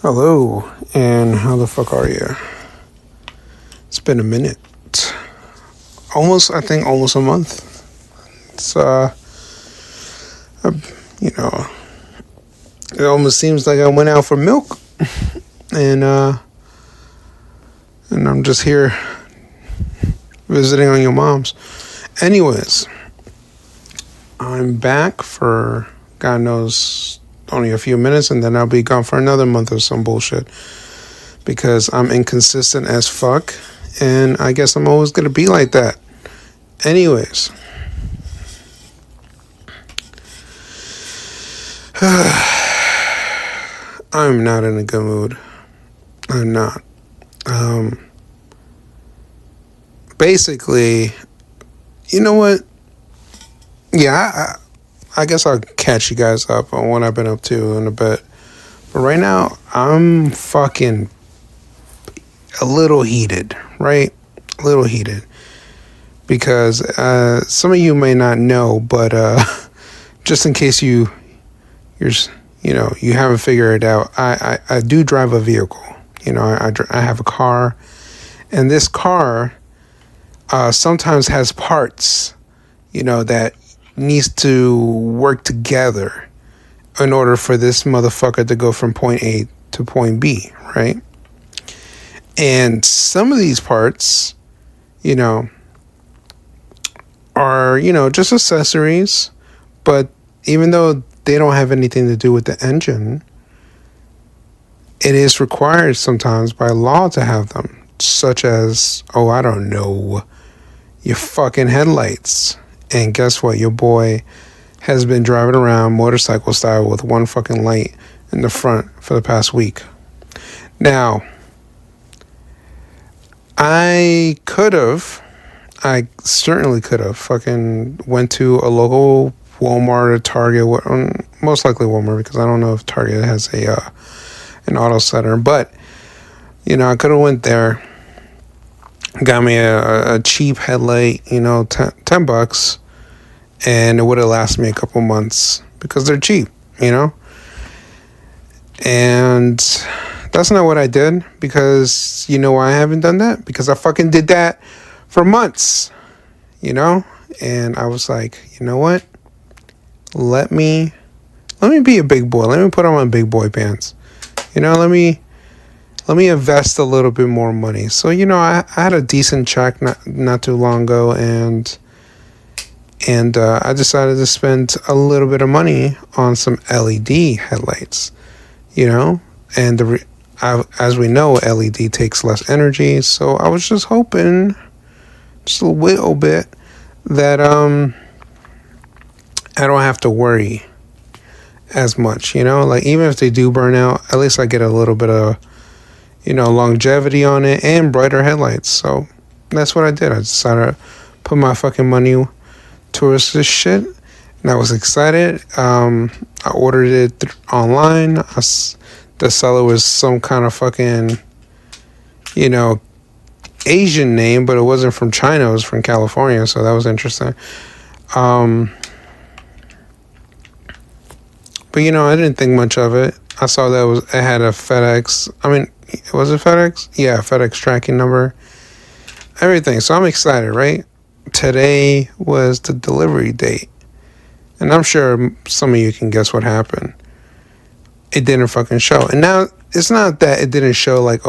Hello, and how the fuck are you? It's been a minute. I think almost a month. It's, uh, you know, it almost seems like I went out for milk. And, and I'm just here visiting on your mom's. Anyways, I'm back for God knows only a few minutes, and then I'll be gone for another month or some bullshit because I'm inconsistent as fuck, and I guess I'm always gonna be like that. Anyways, I'm not in a good mood. I'm not. Basically, you know what? Yeah, I guess I'll catch you guys up on what I've been up to in a bit. But right now, I'm fucking a little heated, right? A little heated. Because some of you may not know, but just in case you haven't figured it out, I do drive a vehicle. I have a car, and this car sometimes has parts, that needs to work together in order for this motherfucker to go from point A to point B, right? And some of these parts, are, just accessories, but even though they don't have anything to do with the engine, it is required sometimes by law to have them, such as, I don't know, your fucking headlights. And guess what? Your boy has been driving around motorcycle style with one fucking light in the front for the past week. Now, I certainly could have fucking went to a local Walmart or Target, most likely Walmart, because I don't know if Target has an auto center, but I could have went there, got me a cheap headlight, $10, and it would have lasted me a couple months because they're cheap, and that's not what I did, because why I haven't done that? Because I fucking did that for months, and I was like, you know what? Let me be a big boy. Let me put on my big boy pants. Let me invest a little bit more money. So, I had a decent check not too long ago, and I decided to spend a little bit of money on some LED headlights, and as we know, LED takes less energy. So I was just hoping, just a little bit, that I don't have to worry as much, like even if they do burn out, at least I get a little bit of, longevity on it and brighter headlights. So that's what I did. I decided to put my fucking money towards this shit, and I was excited. I ordered it online. The seller was some kind of fucking, Asian name, but it wasn't from China. It was from California, so that was interesting. But I didn't think much of it. I saw that it had a FedEx. I mean, was it FedEx? Yeah, FedEx tracking number. Everything. So I'm excited, right? Today was the delivery date, and I'm sure some of you can guess what happened. It didn't fucking show. And now it's not that it didn't show like,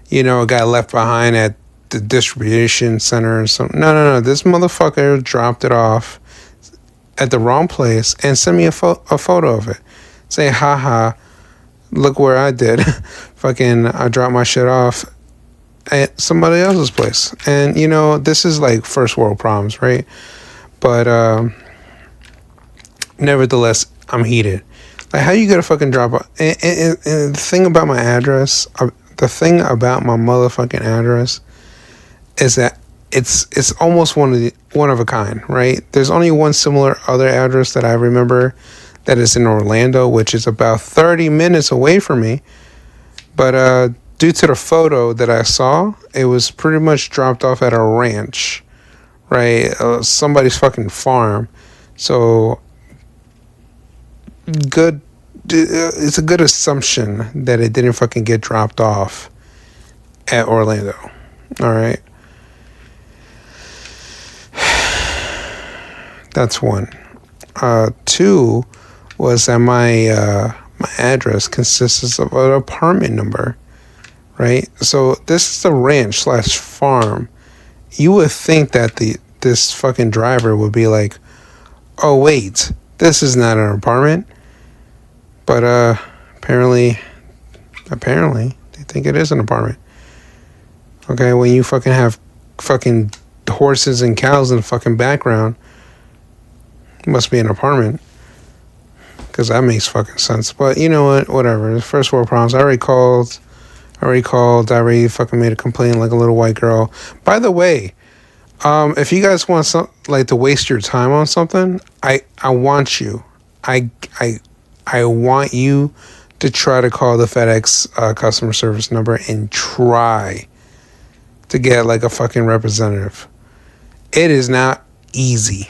it got left behind at the distribution center or something. No. This motherfucker dropped it off at the wrong place and sent me a photo of it. Say, haha, look where I did. Fucking, I dropped my shit off at somebody else's place. And, this is like first world problems, right? But, nevertheless, I'm heated. Like, how you gonna fucking drop off? And the thing about my address, the thing about my motherfucking address is that it's almost one of a kind, right? There's only one similar other address that I remember that is in Orlando, which is about 30 minutes away from me. But due to the photo that I saw, it was pretty much dropped off at a ranch, right? Somebody's fucking farm. So good It's a good assumption that it didn't fucking get dropped off at Orlando. All right. That's one. Two was that my address consists of an apartment number, right? So this is a ranch / farm. You would think that this fucking driver would be like, oh wait, this is not an apartment, but apparently they think it is an apartment. Okay, when you fucking have fucking horses and cows in the fucking background, it must be an apartment. Because that makes fucking sense. But you know what? Whatever. The first world problems. I already called. I already fucking made a complaint like a little white girl. By the way, if you guys want to waste your time on something, I want you. I want you to try to call the FedEx customer service number and try to get like a fucking representative. It is not easy.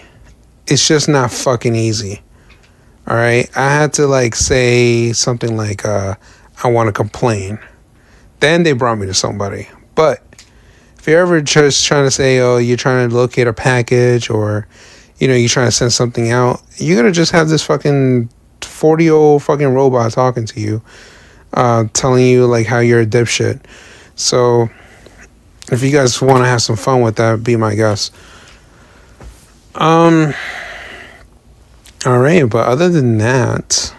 It's just not fucking easy. All right, I had to like say something like, I want to complain. Then they brought me to somebody. But if you're ever just trying to say, oh, you're trying to locate a package or, you're trying to send something out, you're going to just have this fucking 40-year-old fucking robot talking to you, telling you like how you're a dipshit. So if you guys want to have some fun with that, be my guest. All right, but other than that,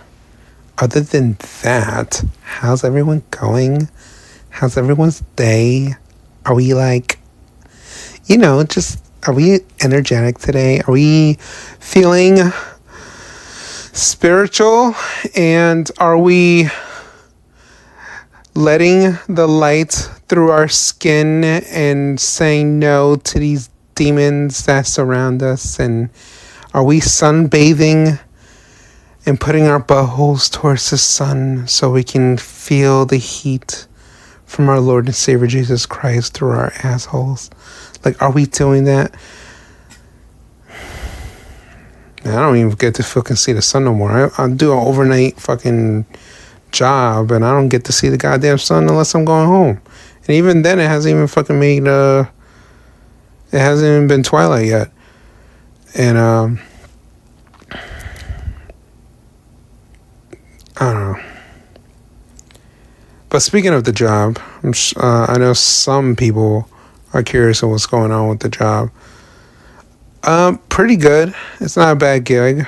how's everyone going? How's everyone's day? Are we like, are we energetic today? Are we feeling spiritual? And are we letting the light through our skin and saying no to these demons that surround us? And are we sunbathing and putting our buttholes towards the sun so we can feel the heat from our Lord and Savior Jesus Christ through our assholes? Like, are we doing that? I don't even get to fucking see the sun no more. I do an overnight fucking job and I don't get to see the goddamn sun unless I'm going home. And even then, it hasn't even fucking it hasn't even been twilight yet. And, I don't know. But speaking of the job, I know some people are curious on what's going on with the job. Pretty good. It's not a bad gig.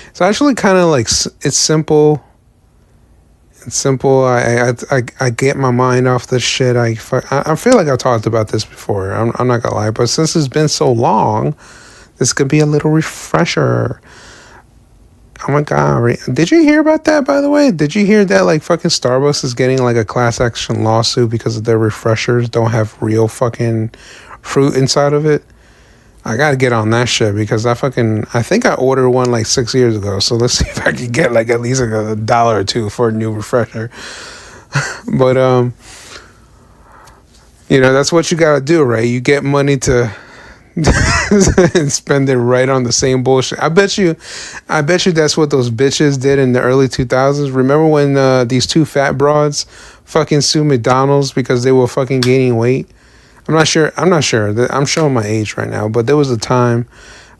It's actually kind of like, it's simple. It's simple. I get my mind off this shit. I feel like I talked about this before. I'm not gonna lie, but since it's been so long, this could be a little refresher. Oh my god! Did you hear about that? By the way, did you hear that like fucking Starbucks is getting like a class action lawsuit because their refreshers don't have real fucking fruit inside of it? I gotta get on that shit because I think I ordered one like 6 years ago. So let's see if I can get like at least like $1 or $2 for a new refresher. But that's what you gotta do, right? You get money to and spend it right on the same bullshit. I bet you that's what those bitches did in the early 2000s. Remember when these two fat broads fucking sued McDonald's because they were fucking gaining weight? I'm not sure. I'm showing my age right now, but there was a time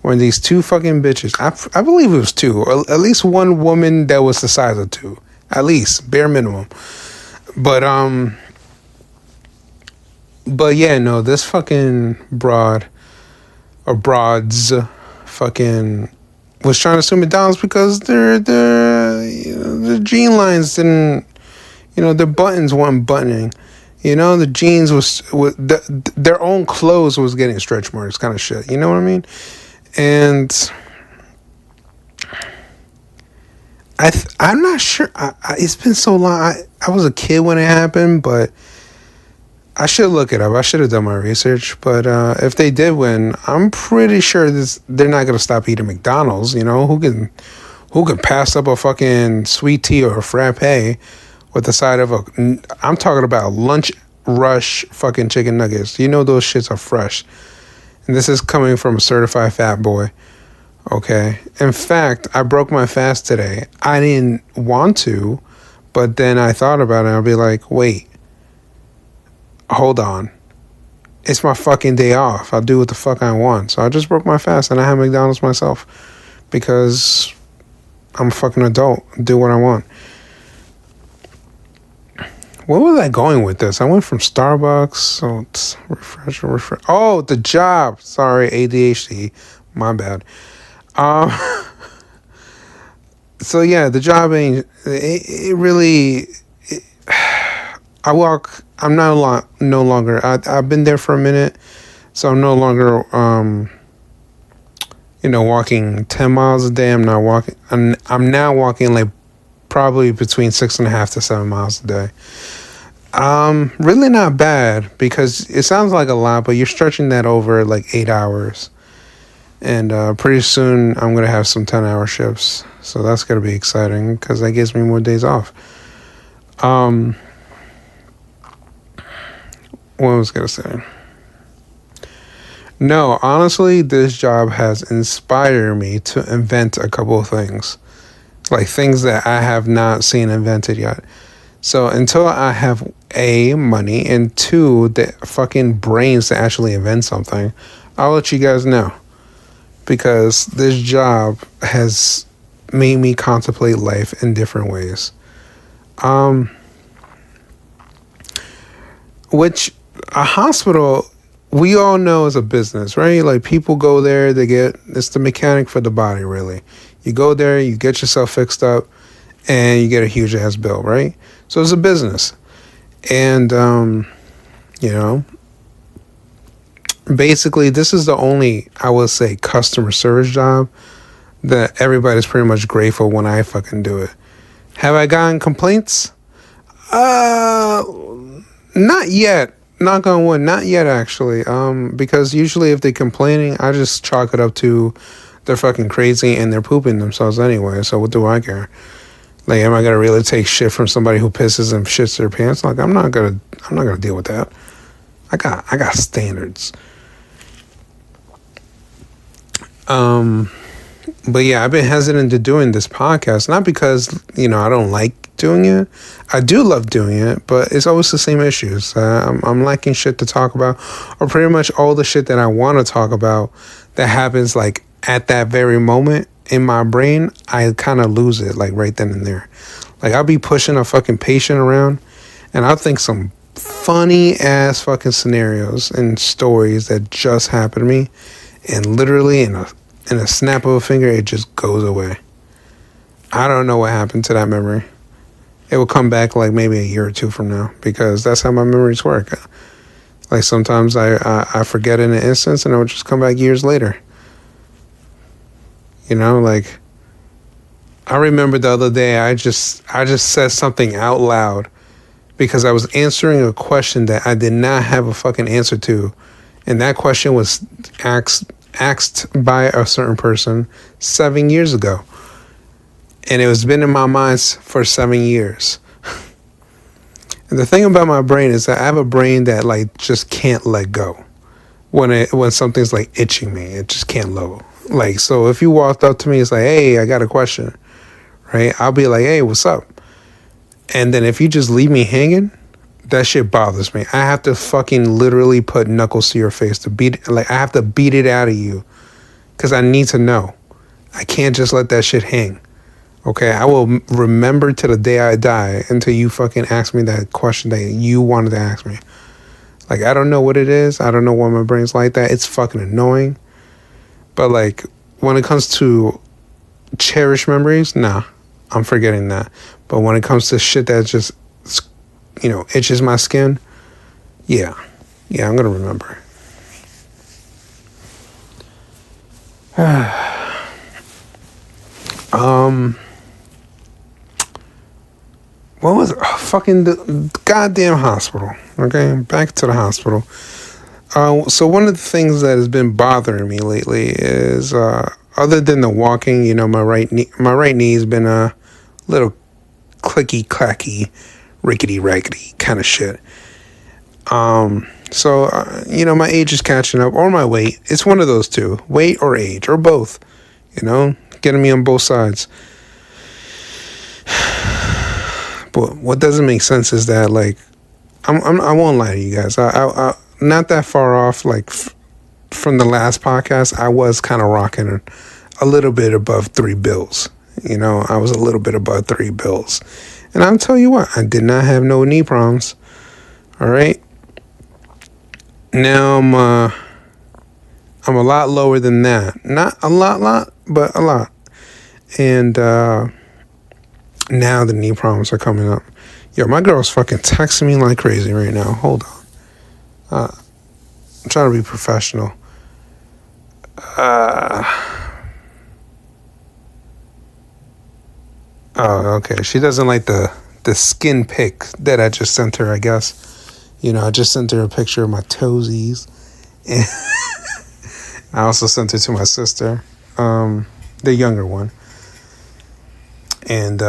when these two fucking bitches, I believe it was two, or at least one woman that was the size of two, at least, bare minimum. But yeah, no, this fucking broads fucking was trying to sue McDonald's because their jean lines didn't, their buttons weren't buttoning. The jeans their own clothes was getting stretch marks, kind of shit. You know what I mean? And I'm not sure. It's been so long. I was a kid when it happened, but I should look it up. I should have done my research. But if they did win, I'm pretty sure they're not gonna stop eating McDonald's. Who can pass up a fucking sweet tea or a frappe with the side of I'm talking about lunch rush fucking chicken nuggets. Those shits are fresh. And this is coming from a certified fat boy. Okay. In fact, I broke my fast today. I didn't want to, but then I thought about it. I'll be like, wait, hold on. It's my fucking day off. I'll do what the fuck I want. So I just broke my fast and I had McDonald's myself because I'm a fucking adult. Do what I want. Where was I going with this? I went from Starbucks. So it's refresh. Oh, the job. Sorry, ADHD. My bad. Um, so yeah, the job ain't. It really. I walk. I'm not a lot. No longer. I've been there for a minute, so I'm no longer. Walking 10 miles a day. I'm not walking. I'm now walking like probably between 6.5 to 7 miles a day. Really not bad because it sounds like a lot, but you're stretching that over like 8 hours. And pretty soon I'm going to have some 10-hour shifts. So that's going to be exciting because that gives me more days off. What was I going to say? No, honestly, this job has inspired me to invent a couple of things. Like things that I have not seen invented yet. So until I have A, money, and 2, the fucking brains to actually invent something, I'll let you guys know. Because this job has made me contemplate life in different ways. Which a hospital, we all know is a business, right? Like people go there, it's the mechanic for the body, really. You go there, you get yourself fixed up, and you get a huge ass bill, right? So it's a business. And, basically this is the only, I would say, customer service job that everybody's pretty much grateful when I fucking do it. Have I gotten complaints? Not yet. Knock on wood, not yet actually. Because usually if they're complaining, I just chalk it up to they're fucking crazy and they're pooping themselves anyway. So what do I care? Like, am I gonna really take shit from somebody who pisses and shits their pants? Like, I'm not gonna deal with that. I got standards. But yeah, I've been hesitant to doing this podcast, not because, I don't like doing it. I do love doing it, but it's always the same issues. I'm lacking shit to talk about, or pretty much all the shit that I want to talk about that happens like at that very moment in my brain, I kind of lose it like right then and there. Like I'll be pushing a fucking patient around and I'll think some funny ass fucking scenarios and stories that just happened to me, and literally in a snap of a finger it just goes away. I don't know what happened to that memory. It will come back like maybe a year or two from now because that's how my memories work. Like sometimes I forget in an instance and it will just come back years later. Like I remember the other day I just said something out loud because I was answering a question that I did not have a fucking answer to. And that question was asked by a certain person 7 years ago. And it was been in my mind for 7 years. And the thing about my brain is that I have a brain that like just can't let go. When something's like itching me, it just can't let. Like, so if you walked up to me, it's like, hey, I got a question, right? I'll be like, hey, what's up? And then if you just leave me hanging, that shit bothers me. I have to fucking literally put knuckles to your face to beat it. Like, I have to beat it out of you because I need to know. I can't just let that shit hang. Okay, I will remember to the day I die until you fucking ask me that question that you wanted to ask me. Like, I don't know what it is. I don't know why my brain's like that. It's fucking annoying. But, like, when it comes to cherished memories, nah, I'm forgetting that. But when it comes to shit that just, itches my skin, yeah, I'm going to remember. What was it? Oh, fucking the goddamn hospital. Okay, back to the hospital. So one of the things that has been bothering me lately is, other than the walking, my right knee's been a little clicky clacky, rickety rackety kind of shit. So my age is catching up, or my weight. It's one of those two, weight or age, or both. You know, getting me on both sides. But what doesn't make sense is that, like, I won't lie to you guys. I not that far off. Like from the last podcast, I was kind of rocking a little bit above $3 bills. You know, I was a little bit above $3 bills, and I'll tell you what, I did not have no knee problems. All right. Now I'm a lot lower than that. Not a lot, but a lot. And now the knee problems are coming up. Yo, my girl's fucking texting me like crazy right now. Hold on. I'm trying to be professional. Oh, okay. She doesn't like the skin pic that I just sent her, I guess. You know, I just sent her a picture of my toesies. And I also sent it to my sister, the younger one. And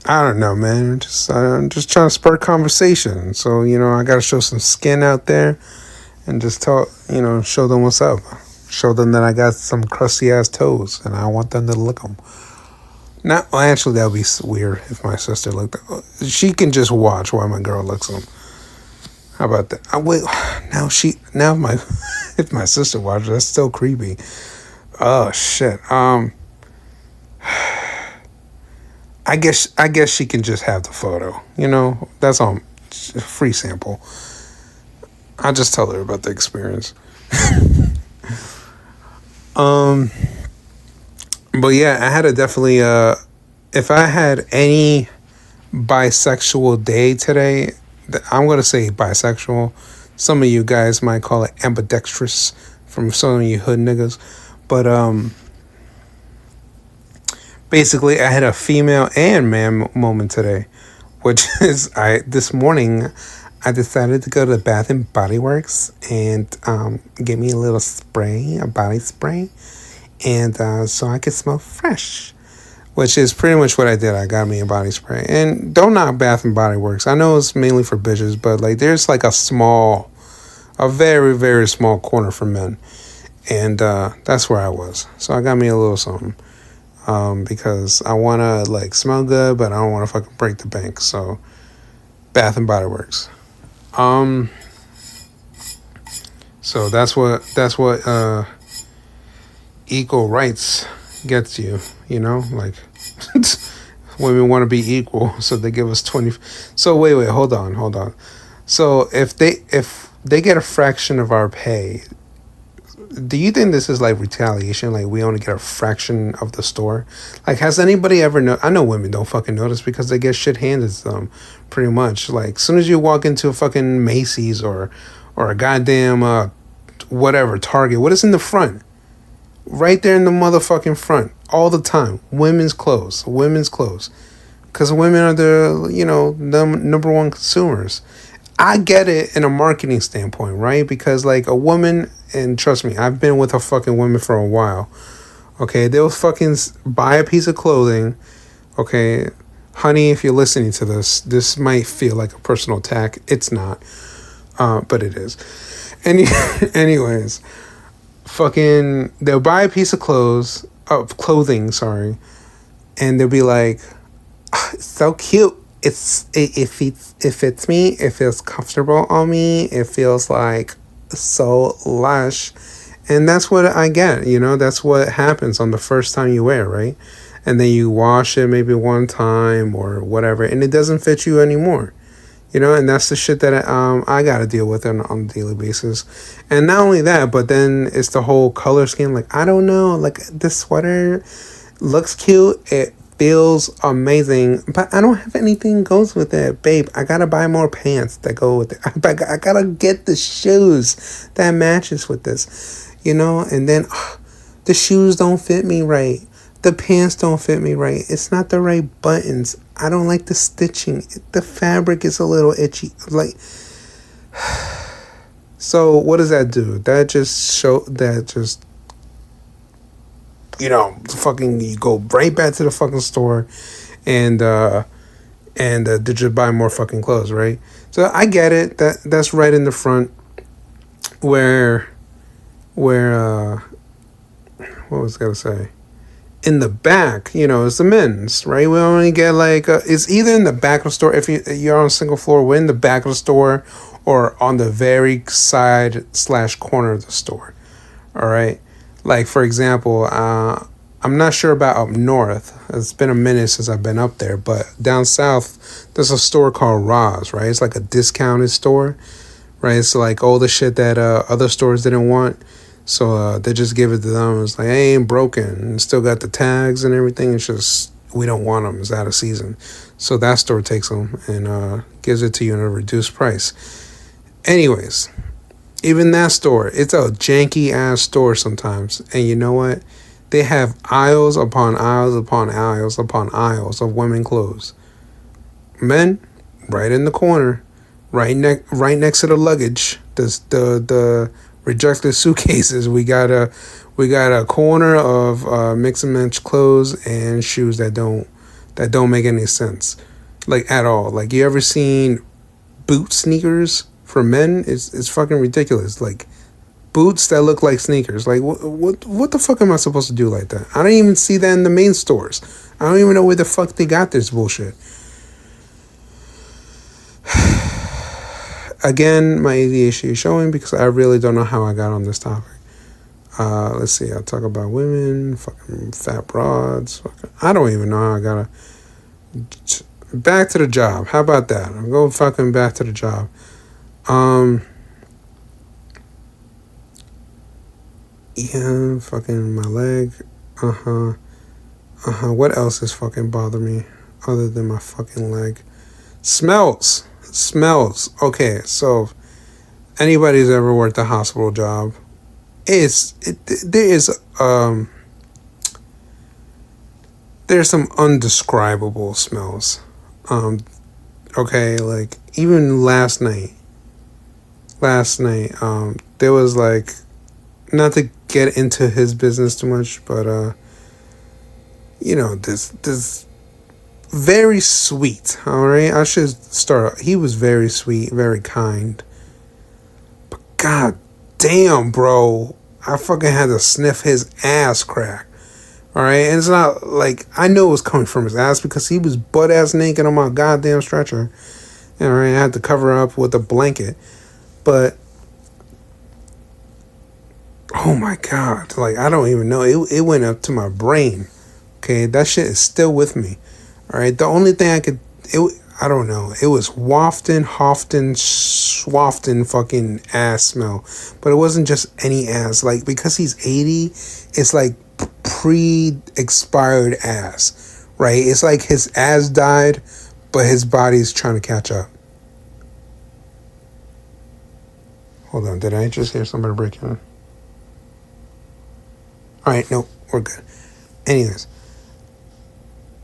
I don't know, man. I'm just trying to spur conversation. So, you know, I got to show some skin out there and just talk, you know, show them what's up. Show them that I got some crusty ass toes and I want them to lick them. Not, well, actually, that would be weird if my sister looked. She can just watch while my girl licks them. How about that? If my sister watches, that's still creepy. Oh shit. I guess she can just have the photo. You know, that's all. Free sample. I'll just tell her about the experience. But yeah, I had to definitely. If I had any bisexual day today, I'm gonna say bisexual. Some of you guys might call it ambidextrous from some of you hood niggas, but basically, I had a female and man moment today, which is this morning I decided to go to Bath and Body Works and get me a little spray, a body spray, and so I could smell fresh, which is pretty much what I did. I got me a body spray. And don't knock Bath and Body Works. I know it's mainly for bitches, but like there's like a very, very small corner for men. And that's where I was. So I got me a little something. Because I want to like smell good, but I don't want to fucking break the bank. So Bath and Body Works. So that's what equal rights gets you, you know, like women want to be equal, so they give us 20. So wait, hold on. So if they get a fraction of our pay, do you think this is like retaliation? Like we only get a fraction of the store? Like has anybody ever I know women don't fucking notice because they get shit handed to them, pretty much. Like as soon as you walk into a fucking Macy's or a goddamn whatever Target, what is in the front? Right there in the motherfucking front, all the time. Women's clothes. Because women are the, you know, the number one consumers. I get it in a marketing standpoint, right? Because like a woman, and trust me, I've been with a fucking woman for a while. Okay, they'll fucking buy a piece of clothing. Okay, honey, if you're listening to this might feel like a personal attack. It's not, but it is. Anyways, fucking, they'll buy a piece of clothing, sorry, and they'll be like, oh, it's so cute. It fits me. It feels comfortable on me. It feels like so lush. And that's what I get, you know, that's what happens on the first time you wear it, right? And then you wash it maybe one time or whatever, and it doesn't fit you anymore. You know, and that's the shit that I got to deal with on a daily basis. And not only that, but then it's the whole color scheme. Like, I don't know, like this sweater looks cute. It feels amazing, but I don't have anything goes with it. Babe, I got to buy more pants that go with it. I got to get the shoes that matches with this, you know? And then the shoes don't fit me right. The pants don't fit me right. It's not the right buttons. I don't like the stitching. The fabric is a little itchy. Like, so what does that do? You know, fucking, you go right back to the fucking store and to just buy more fucking clothes, right? So I get it. That's right in the front where what was I gonna say? In the back, it's the men's, right? We only get like it's either in the back of the store if you're on a single floor, we're in the back of the store, or on the very side / corner of the store. All right, like for example, I'm not sure about up north. It's been a minute since I've been up there, but down south, there's a store called Roz, right? It's like a discounted store, right? It's like all the shit that other stores didn't want. So they just give it to them. It's like, hey, ain't broken. And still got the tags and everything. It's just, we don't want them. It's out of season. So that store takes them and gives it to you at a reduced price. Anyways, even that store, it's a janky ass store sometimes. And you know what? They have aisles upon aisles upon aisles upon aisles of women clothes. Men, right in the corner, right next to the luggage, the rejected suitcases. We got a corner of mix and match clothes and shoes that don't make any sense, like at all. Like, you ever seen boot sneakers for men? It's fucking ridiculous. Like, boots that look like sneakers. Like, what the fuck am I supposed to do like that? I don't even see that in the main stores. I don't even know where the fuck they got this bullshit. Again, my ADHD is showing because I really don't know how I got on this topic. Let's see. I'll talk about women, fucking fat broads. I don't even know how I got back to the job. How about that? I'm going fucking back to the job. Yeah, fucking my leg. What else is fucking bothering me other than my fucking leg? Smells. Okay, so anybody's ever worked a hospital job, there's some undescribable smells. Okay, like even last night, there was like, not to get into his business too much, but this very sweet, all right? I should start. He was very sweet, very kind. But god damn, bro. I fucking had to sniff his ass crack. All right? And it's not like, I know it was coming from his ass because he was butt-ass naked on my goddamn stretcher. All right? I had to cover up with a blanket. But, oh my god. Like, I don't even know. It went up to my brain. Okay? That shit is still with me. All right, the only thing I don't know. It was wafting fucking ass smell. But it wasn't just any ass. Like, because he's 80, it's like pre-expired ass, right? It's like his ass died, but his body's trying to catch up. Hold on, did I just hear somebody break in? All right, no, we're good. Anyways.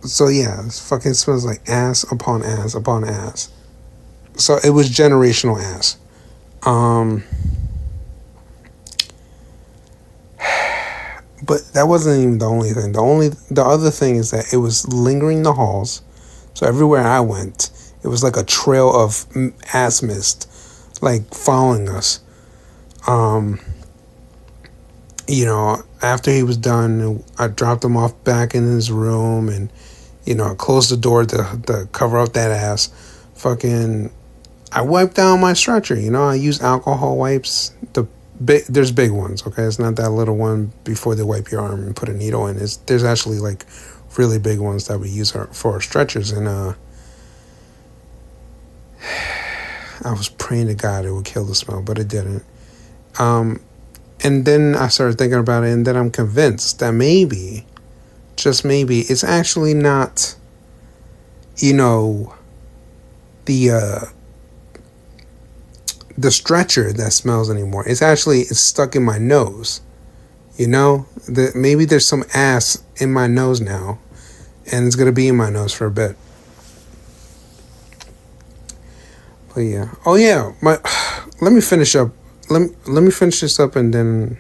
So yeah, it fucking smells like ass upon ass upon ass. So it was generational ass. But that wasn't even the only thing. The other thing is that it was lingering the halls. So everywhere I went, it was like a trail of ass mist, like following us. After he was done, I dropped him off back in his room and, I closed the door to cover up that ass. Fucking, I wiped down my stretcher, I use alcohol wipes. There's big ones, okay? It's not that little one before they wipe your arm and put a needle in. There's actually like really big ones that we use for our stretchers. And I was praying to God it would kill the smell, but it didn't. And then I started thinking about it, and then I'm convinced that maybe, just maybe, it's actually not, the stretcher that smells anymore. It's stuck in my nose. Maybe there's some ass in my nose now, and it's gonna be in my nose for a bit. But yeah. Oh yeah. Let me finish up. Let me finish this up and then.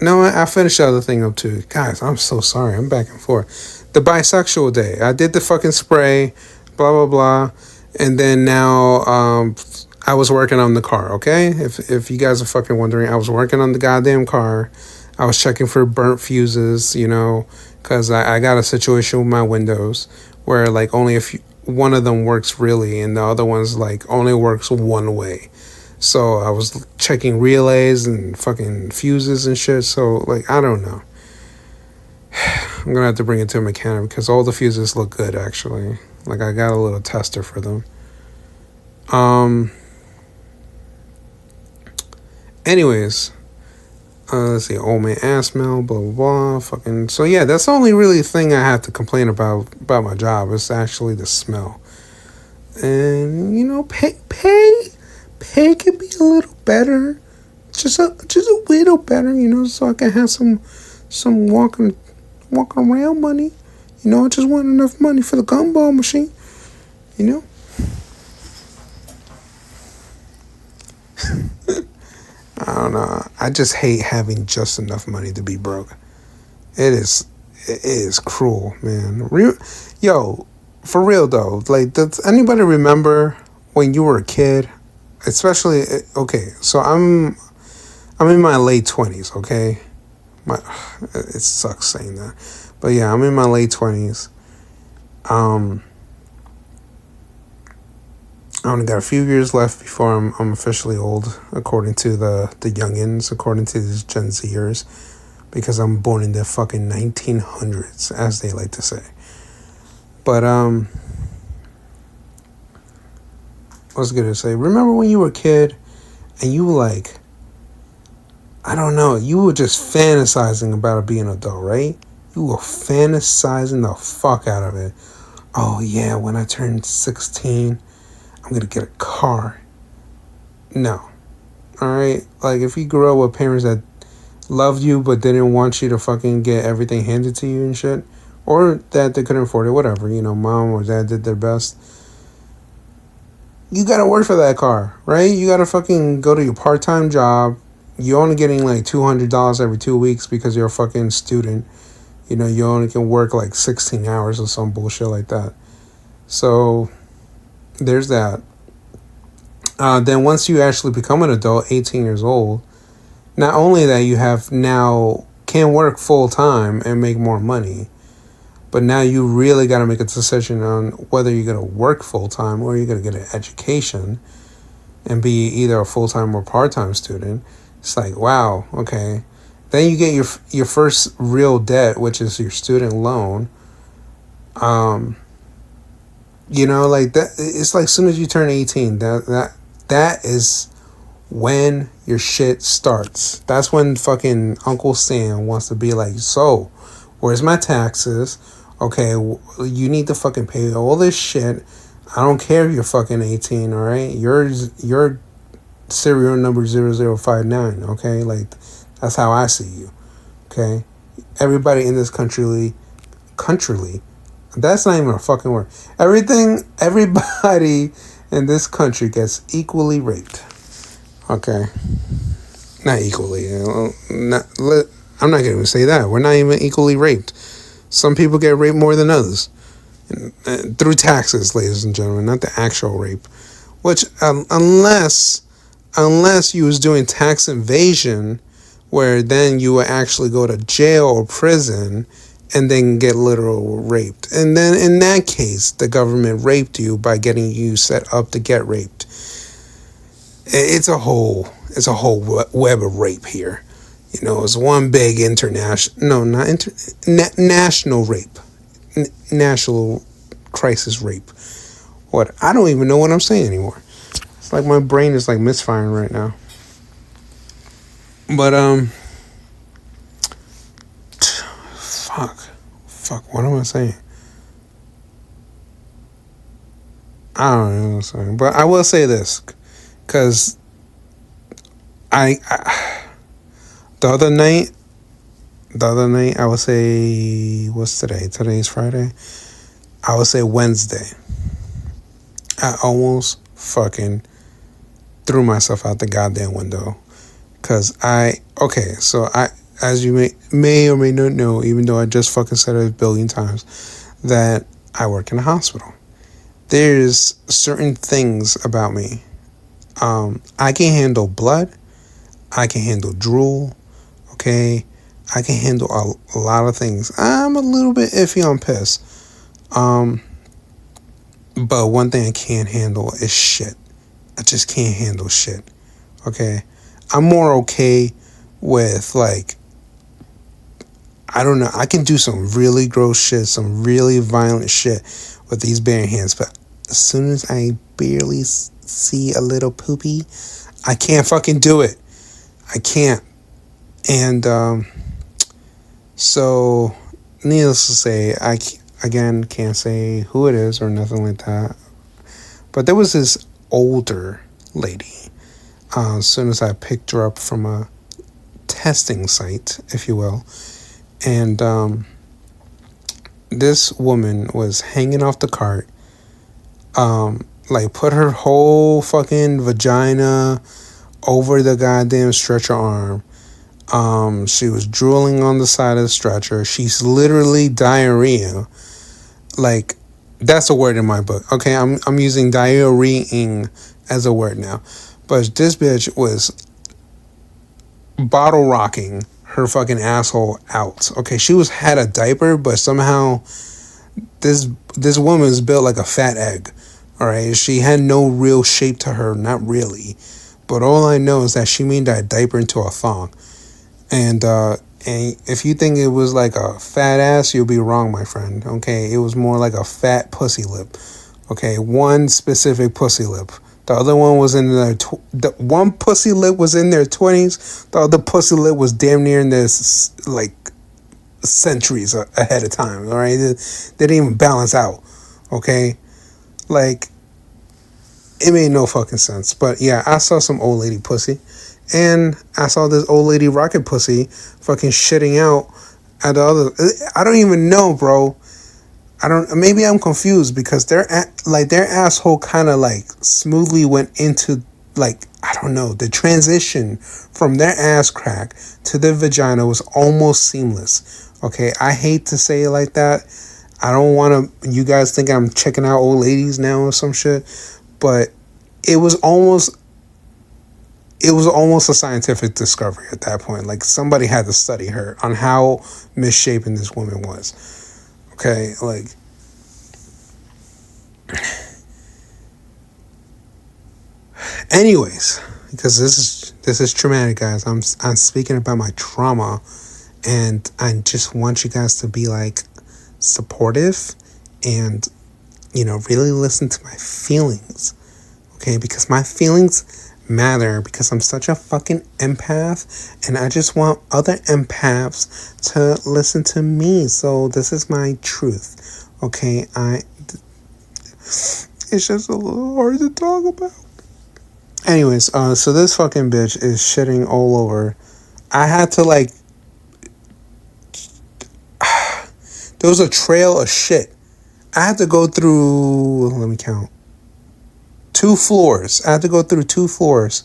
No, I'll finish the other thing up too. Guys, I'm so sorry. I'm back and forth. The bisexual day. I did the fucking spray, blah, blah, blah. And then now I was working on the car, okay? If you guys are fucking wondering, I was working on the goddamn car. I was checking for burnt fuses, because I got a situation with my windows where like only a few, one of them works really, and the other one's like only works one way. So I was checking relays and fucking fuses and shit. So like I don't know. I'm gonna have to bring it to a mechanic because all the fuses look good actually. Like I got a little tester for them. Um. Anyways, let's see. Old man ass smell. Blah blah blah. Fucking. So yeah, that's the only really thing I have to complain about my job. It's actually the smell. And pay could be a little better, just a little better, so I can have some walking around money. I just want enough money for the gumball machine. You know. I don't know. I just hate having just enough money to be broke. It is cruel, man. Yo, for real though. Like, does anybody remember when you were a kid? Especially, okay. So I'm in my late 20s. Okay, it sucks saying that, but yeah, I'm in my late 20s. Um, I only got a few years left before I'm officially old, according to the youngins, according to these Gen Zers, because I'm born in the fucking 1900s, as they like to say. But I was gonna say, remember when you were a kid, and you were like, I don't know, you were just fantasizing about being an adult, right? You were fantasizing the fuck out of it. Oh yeah, when I turn 16. I'm gonna get a car. No. Alright? Like, if you grew up with parents that loved you but didn't want you to fucking get everything handed to you and shit, or that they couldn't afford it, whatever, mom or dad did their best, you gotta work for that car, right? You gotta fucking go to your part-time job. You're only getting like $200 every 2 weeks because you're a fucking student. You only can work like 16 hours or some bullshit like that. So there's that. Then once you actually become an adult, 18 years old, not only that you have now can work full time and make more money, but now you really got to make a decision on whether you're going to work full time or you're going to get an education and be either a full time or part time student. It's like, wow, okay. Then you get your first real debt, which is your student loan. Like that. It's like as soon as you turn 18, that is when your shit starts. That's when fucking Uncle Sam wants to be like, so, where's my taxes? Okay, you need to fucking pay all this shit. I don't care if you're fucking 18, all right? Your serial number 0059, okay? Like, that's how I see you, okay? Everybody in this country, that's not even a fucking word. Everybody in this country gets equally raped. Okay. Not equally. I'm not going to even say that. We're not even equally raped. Some people get raped more than others. Through taxes, ladies and gentlemen, not the actual rape. Which, unless you was doing tax evasion, where then you would actually go to jail or prison and then get literal raped. And then in that case, the government raped you by getting you set up to get raped. It's a whole web of rape here. It's one big national rape. National crisis rape. What? I don't even know what I'm saying anymore. It's like my brain is like misfiring right now. But, Fuck, what am I saying? I don't know what I'm saying. But I will say this. Because I the other night, I would say, what's today? Today's Friday. I would say Wednesday. I almost fucking threw myself out the goddamn window. Because as you may or may not know, even though I just fucking said it a billion times, that I work in a hospital. There's certain things about me. I can handle blood. I can handle drool. Okay. I can handle a lot of things. I'm a little bit iffy on piss. But one thing I can't handle is shit. I just can't handle shit. Okay? I'm more okay with, like, I don't know. I can do some really gross shit, some really violent shit with these bare hands. But as soon as I barely see a little poopy, I can't fucking do it. I can't. And so, needless to say, I again can't say who it is or nothing like that. But there was this older lady. As soon as I picked her up from a testing site, if you will, and this woman was hanging off the cart, like put her whole fucking vagina over the goddamn stretcher arm. She was drooling on the side of the stretcher. She's literally diarrhea. Like, that's a word in my book. Okay, I'm using diarrheaing as a word now. But this bitch was bottle rocking her fucking asshole out. Okay, she had a diaper, but somehow this woman's built like a fat egg. All right, she had no real shape to her, not really. But all I know is that she made that diaper into a thong. And if you think it was like a fat ass, you'll be wrong, my friend. Okay, it was more like a fat pussy lip. Okay, one specific pussy lip. The other one was in their the one pussy lip was in their 20s. The other pussy lip was damn near in their like centuries ahead of time. All right, they didn't even balance out. Okay, like it made no fucking sense. But yeah, I saw some old lady pussy. And I saw this old lady rocket pussy fucking shitting out at the other. I don't even know, bro. Maybe I'm confused because their asshole kind of like smoothly went into, like, I don't know, the transition from their ass crack to their vagina was almost seamless. Okay, I hate to say it like that. I don't want to, you guys think I'm checking out old ladies now or some shit, but it was almost a scientific discovery at that point. Like, somebody had to study her on how misshapen this woman was. Okay, like, anyways, because this is traumatic, guys. I'm speaking about my trauma, and I just want you guys to be like supportive and, you know, really listen to my feelings. Okay, because my feelings matter, because I'm such a fucking empath, and I just want other empaths to listen to me. So this is my truth. Okay, it's just a little hard to talk about. Anyways, so this fucking bitch is shitting all over. I had to, like, there was a trail of shit. I had to go through, let me count, 2 floors. I had to go through 2 floors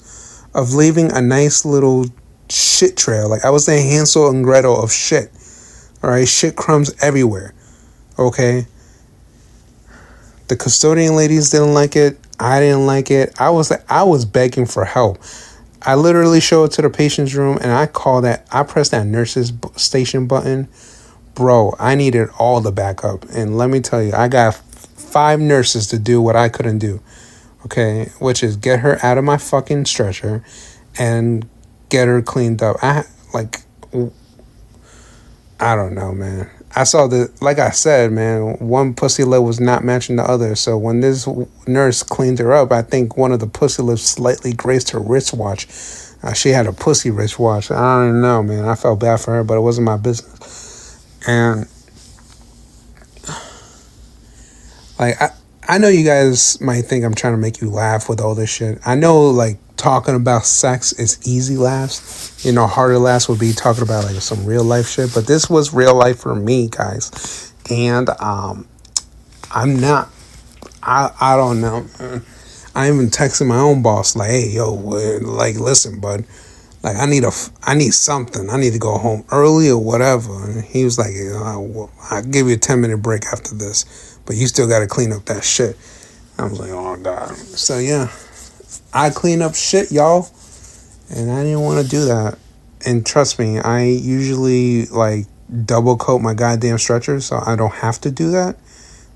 of leaving a nice little shit trail. Like, I was the Hansel and Gretel of shit. Alright, shit crumbs everywhere. Okay? The custodian ladies didn't like it. I didn't like it. I was begging for help. I literally showed it to the patient's room, and I pressed that nurse's station button. Bro, I needed all the backup. And let me tell you, I got 5 nurses to do what I couldn't do. Okay, which is get her out of my fucking stretcher and get her cleaned up. I don't know, man. I saw like I said, man, one pussy lip was not matching the other. So when this nurse cleaned her up, I think one of the pussy lips slightly grazed her wristwatch. She had a pussy wristwatch. I don't even know, man. I felt bad for her, but it wasn't my business. And like, I know you guys might think I'm trying to make you laugh with all this shit. I know, like, talking about sex is easy laughs. You know, harder laughs would be talking about, like, some real life shit. But this was real life for me, guys. And I'm not, I don't know. I even texted my own boss, like, hey, yo, like, listen, bud. Like, I need something. I need to go home early or whatever. And he was like, I'll give you a 10-minute break after this. But you still got to clean up that shit. I was like, oh, God. So, yeah. I clean up shit, y'all. And I didn't want to do that. And trust me, I usually like double coat my goddamn stretcher so I don't have to do that.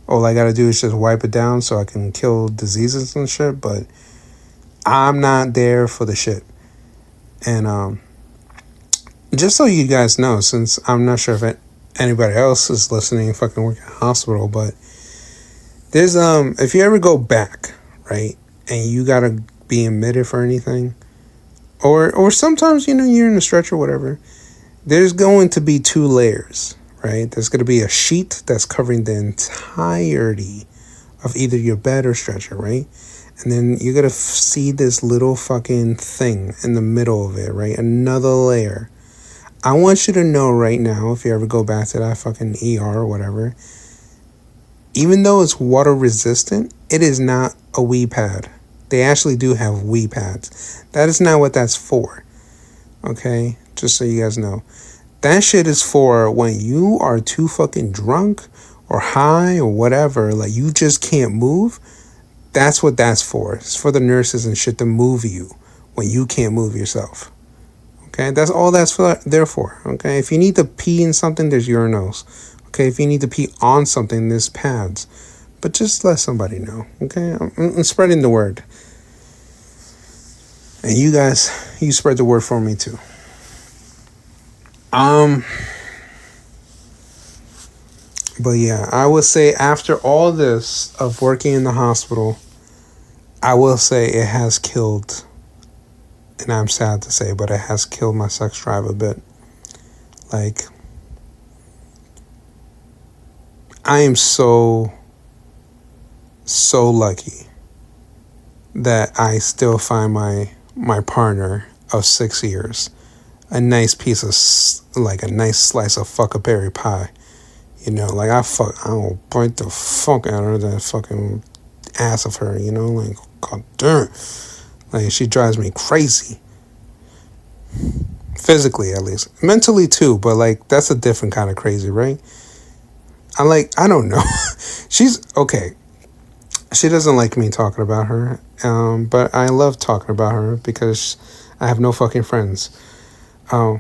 All I gotta do is just wipe it down so I can kill diseases and shit. But I'm not there for the shit. And just so you guys know, since I'm not sure if anybody else is listening, fucking work at a hospital, but there's if you ever go back, right, and you gotta be admitted for anything, or sometimes you're in a stretcher or whatever, there's going to be two layers, right? There's going to be a sheet that's covering the entirety of either your bed or stretcher, right? And then you're going to see this little fucking thing in the middle of it, right? Another layer. I want you to know right now, if you ever go back to that fucking ER or whatever, even though it's water resistant, it is not a wee pad. They actually do have wee pads. That is not what that's for. Okay? Just so you guys know. That shit is for when you are too fucking drunk or high or whatever, like you just can't move. That's what that's for. It's for the nurses and shit to move you when you can't move yourself. Okay? That's all that's there for. Okay? If you need to pee in something, there's urinals. Okay? If you need to pee on something, there's pads. But just let somebody know. Okay? I'm spreading the word. And you guys, you spread the word for me too. But yeah, I would say after all this of working in the hospital, I will say it has killed, and I'm sad to say, but it has killed my sex drive a bit. Like, I am so lucky that I still find my partner of 6 years a nice piece of, like a nice slice of fuckaberry pie. Like I will bite the fuck out of that fucking ass of her, like, god damn. Like, she drives me crazy. Physically, at least. Mentally, too, but, like, that's a different kind of crazy, right? I don't know. She's, okay. She doesn't like me talking about her, but I love talking about her because I have no fucking friends. I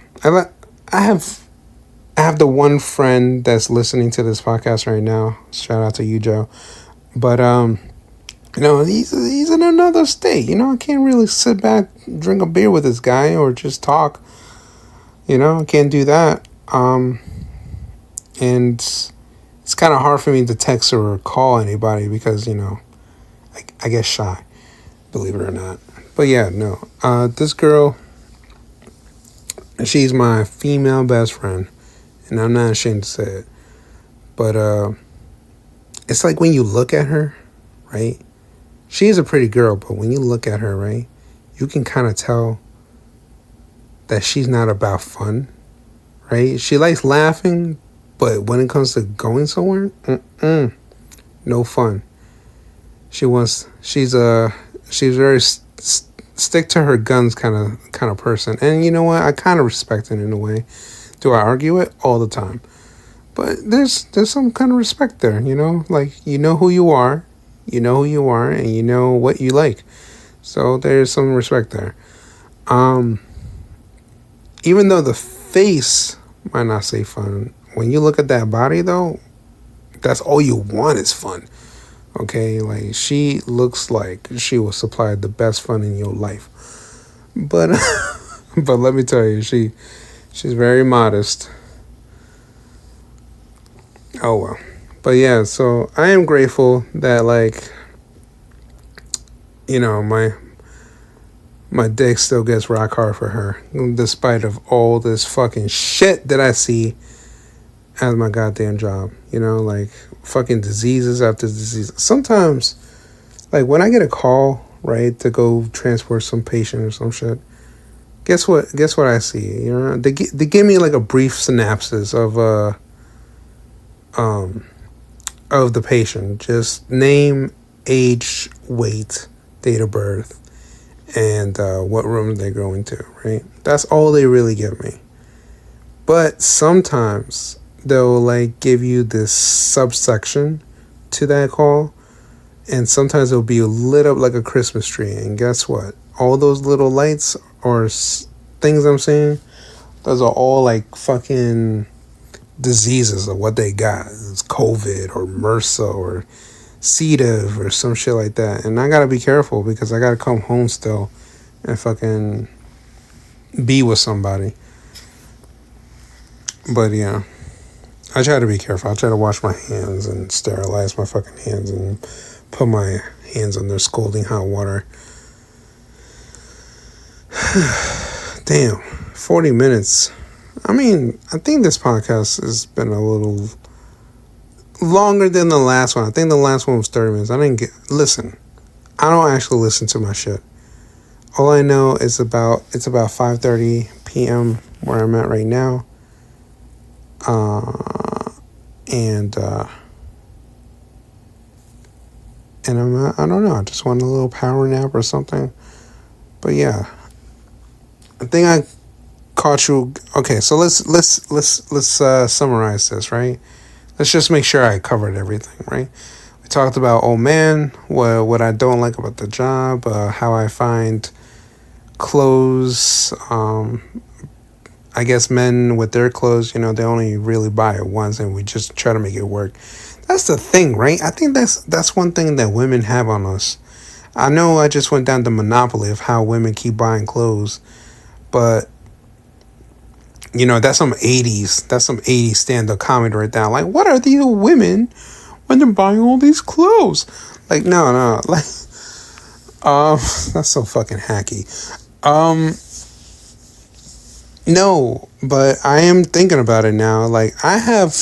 have the one friend that's listening to this podcast right now. Shout out to you, Joe. But he's in another state. I can't really sit back, drink a beer with this guy, or just talk. I can't do that. And it's kind of hard for me to text or call anybody because I get shy, believe it or not. But yeah, no. This girl, she's my female best friend, and I'm not ashamed to say it. But it's like when you look at her, right? She is a pretty girl, but when you look at her, right, you can kind of tell that she's not about fun, right? She likes laughing, but when it comes to going somewhere, no fun. She's very stick to her guns kind of person, and you know what? I kind of respect it in a way. Do I argue it all the time? But there's some kind of respect there, like who you are, and you know what you like. So there's some respect there. Even though the face might not say fun, when you look at that body though, that's all you want is fun. Okay, like she looks like she will supply the best fun in your life. But but let me tell you, she's very modest. Oh well. But yeah, so I am grateful that my dick still gets rock hard for her, despite of all this fucking shit that I see as my goddamn job. Like fucking diseases after diseases. Sometimes, like when I get a call, right, to go transport some patient or some shit, guess what I see? They give me like a brief synopsis of the patient. Just name, age, weight, date of birth, and what room they go into, right? That's all they really give me. But sometimes they'll like give you this subsection to that call, and sometimes it'll be lit up like a Christmas tree. And guess what? All those little lights or things I'm saying Those are all like fucking diseases of what they got. It's COVID or MRSA or C. diff or some shit like that. And I gotta be careful because I gotta come home still and fucking be with somebody. But yeah, I try to be careful. I try to wash my hands and sterilize my fucking hands and put my hands under scalding hot water. Damn, 40 minutes. I mean, I think this podcast has been a little longer than the last one. I think the last one was 30 minutes. Listen, I don't actually listen to my shit. All I know is it's about 5:30 p.m. where I'm at right now. And I don't know, I just want a little power nap or something. But yeah, I think I caught you. Okay, so let's summarize this, right? Let's just make sure I covered everything, right? We talked about old man, what I don't like about the job, how I find clothes. I guess men with their clothes, they only really buy it once, and we just try to make it work. That's the thing, right? I think that's one thing that women have on us. I know I just went down the monopoly of how women keep buying clothes, but that's some 80s stand-up comedy right now. Like, what are these women when they're buying all these clothes? Like, no, like, that's so fucking hacky. No, but I am thinking about it now. Like, I have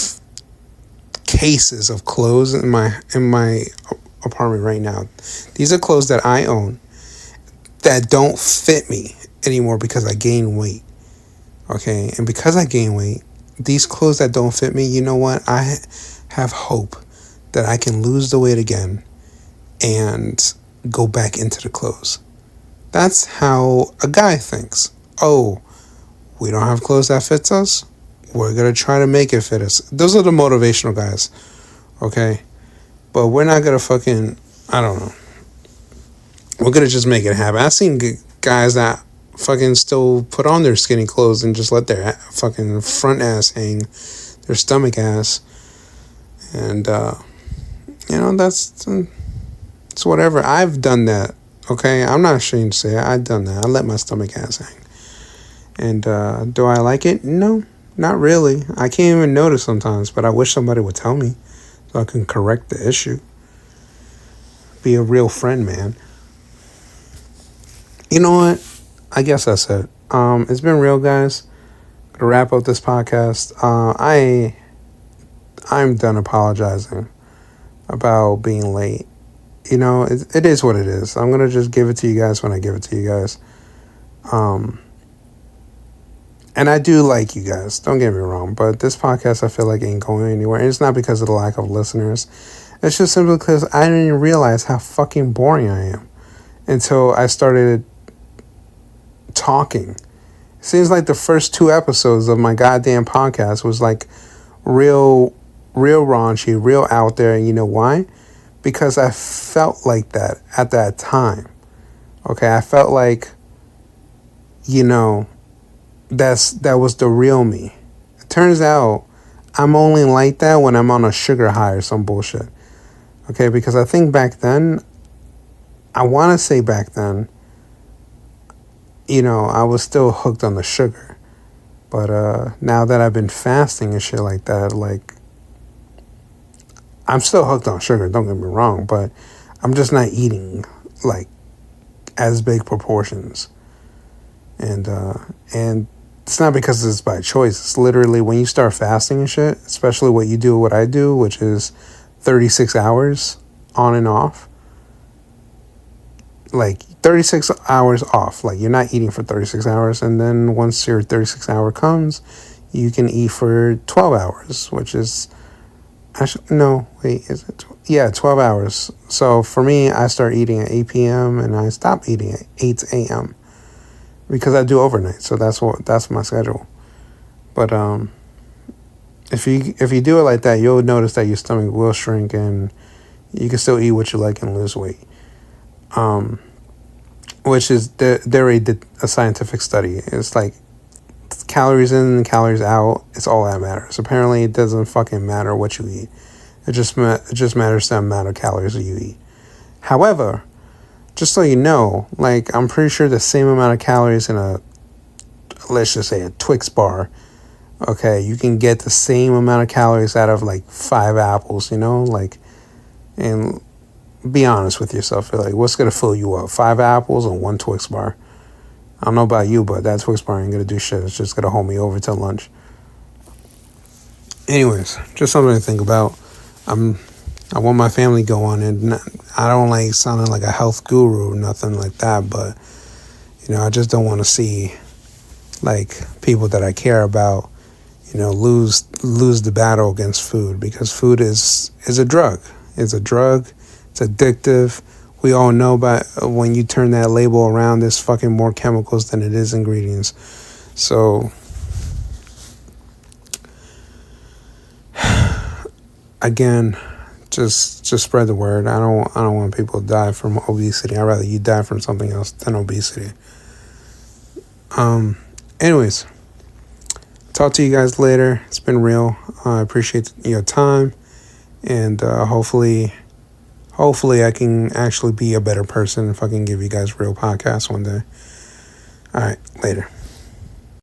cases of clothes in my apartment right now. These are clothes that I own that don't fit me anymore because I gained weight. Okay, and because I gained weight, these clothes that don't fit me, you know what? I have hope that I can lose the weight again and go back into the clothes. That's how a guy thinks. Oh, we don't have clothes that fits us? We're going to try to make it fit us. Those are the motivational guys, okay? But we're not going to fucking, I don't know. We're going to just make it happen. I've seen guys that fucking still put on their skinny clothes and just let their fucking front ass hang, their stomach ass. And, it's whatever. I've done that, okay? I'm not ashamed to say it. I've done that. I let my stomach ass hang. And do I like it? No, not really. I can't even notice sometimes, but I wish somebody would tell me so I can correct the issue. Be a real friend, man. You know what? I guess that's it. It's been real, guys. Gonna wrap up this podcast. I'm done apologizing about being late. It is what it is. I'm gonna just give it to you guys when I give it to you guys. And I do like you guys, don't get me wrong, but this podcast I feel like ain't going anywhere. And it's not because of the lack of listeners. It's just simply because I didn't realize how fucking boring I am until I started talking. It seems like the first 2 episodes of my goddamn podcast was like real raunchy, real out there. And you know why? Because I felt like that at that time. Okay, I felt like, that was the real me. It turns out I'm only like that when I'm on a sugar high or some bullshit. Okay, because I think back then, I want to say back then, I was still hooked on the sugar. But now that I've been fasting and shit like that, like, I'm still hooked on sugar, don't get me wrong, but I'm just not eating, like, as big proportions. And it's not because it's by choice. It's literally when you start fasting and shit, especially what I do, which is 36 hours on and off. Like 36 hours off. Like you're not eating for 36 hours. And then once your 36 hour comes, you can eat for 12 hours, which is actually, no, wait, is it? 12 hours. So for me, I start eating at 8 p.m. and I stop eating at 8 a.m. because I do overnight. So that's my schedule. But if you do it like that, you'll notice that your stomach will shrink and you can still eat what you like and lose weight. Which is, they did a scientific study. It's like calories in and calories out, it's all that matters. Apparently, it doesn't fucking matter what you eat. It just matters the amount of calories that you eat. However, just so you know, like, I'm pretty sure the same amount of calories in a, let's just say, a Twix bar, okay, you can get the same amount of calories out of, like, 5 apples, you know? Like, and be honest with yourself. Like, what's going to fill you up? 5 apples or 1 Twix bar? I don't know about you, but that Twix bar ain't going to do shit. It's just going to hold me over till lunch. Anyways, just something to think about. I want my family to go on, and I don't like sounding like a health guru or nothing like that, but, you know, I just don't want to see, like, people that I care about, you know, lose the battle against food, because food is a drug. It's a drug. It's addictive. We all know about when you turn that label around, there's fucking more chemicals than it is ingredients. So, again, just spread the word. I don't want people to die from obesity. I'd rather you die from something else than obesity. Anyways, talk to you guys later. It's been real. I appreciate your time, and hopefully I can actually be a better person if I can give you guys real podcasts one day. All right, later.